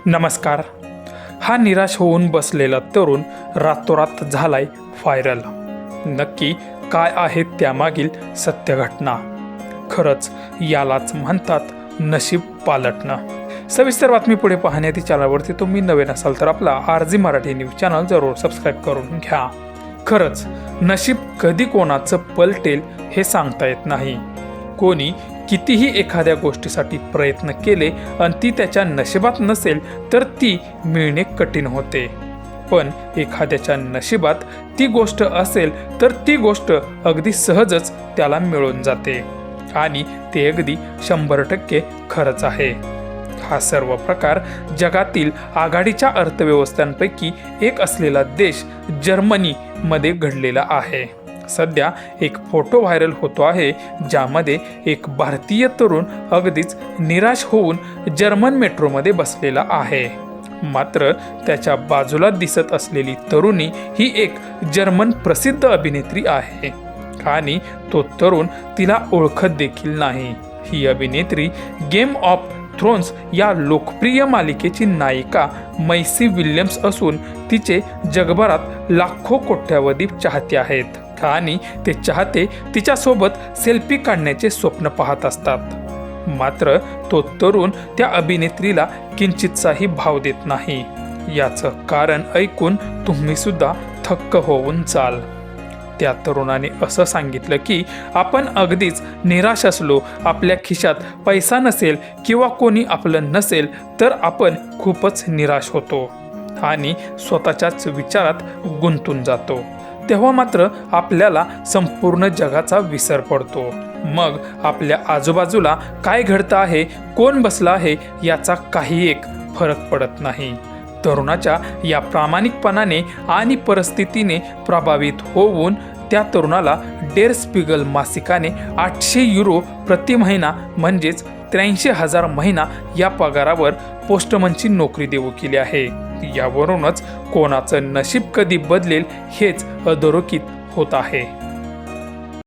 नमस्कार. हा निराश होऊन बसलेला तरुण रातोरात झालाय व्हायरल. नक्की काय आहे त्यामागील सत्य घटना? खरंच यालाच म्हणतात नशीब पालटणं. सविस्तर बातमी पुढे पाहण्याआधी चॅनलवरती तुम्ही नवीन असाल तर आपला RG मराठी न्यूज चॅनल जरूर सबस्क्राईब करून घ्या. खरंच नशीब कधी कोणाचं पलटेल हे सांगता येत नाही. कोणी कितीही एखाद्या गोष्टीसाठी प्रयत्न केले आणि ती त्याच्या नशिबात नसेल तर ती मिळणे कठीण होते. पण एखाद्याच्या नशिबात ती गोष्ट असेल तर ती गोष्ट अगदी सहजच त्याला मिळून जाते आणि ते अगदी 100% खरंच आहे. हा सर्व प्रकार जगातील आघाडीच्या अर्थव्यवस्थांपैकी एक असलेला देश जर्मनीमध्ये घडलेला आहे. सध्या एक फोटो व्हायरल होतो आहे ज्यामध्ये एक भारतीय तरुण अगदीच निराश होऊन जर्मन मेट्रोमध्ये बसलेला आहे. मात्र त्याच्या बाजूला दिसत असलेली तरुणी ही एक जर्मन प्रसिद्ध अभिनेत्री आहे आणि तो तरुण तिला ओळखत देखील नाही. ही अभिनेत्री गेम ऑफ थ्रोन्स या लोकप्रिय मालिकेची नायिका मैसी विल्यम्स असून तिचे जगभरात लाखो कोट्यावधी चाहते आहेत आणि ते चाहते तिच्यासोबत सेल्फी काढण्याचे स्वप्न पाहत असतात. मात्र तो तरुण त्या अभिनेत्रीला किंचितसाही भाव देत नाही. याचं कारण ऐकून तुम्ही सुद्धा थक्क होऊन जाल. त्या तरुणाने असं सांगितलं की आपण अगदीच निराश असलो, आपल्या खिशात पैसा नसेल किंवा कोणी आपलं नसेल तर आपण खूपच निराश होतो आणि स्वतःच्याच विचारात गुंतून जातो. तेव्हा मात्र आपल्याला संपूर्ण जगाचा विसर पडतो. मग आपल्या आजूबाजूला काय घडतं आहे, कोण बसला आहे याचा काही एक फरक पडत नाही. तरुणाच्या या प्रामाणिकपणाने आणि परिस्थितीने प्रभावित होऊन त्या तरुणाला डेर स्पिगल मासिकाने 800 युरो प्रति महिना म्हणजेच 83,000 महिना या पगारावर पोस्टमनची नोकरी देऊ केली आहे. यावरूनच कोणाचं नशीब कधी बदलेल हेच अधोरेखित होत आहे.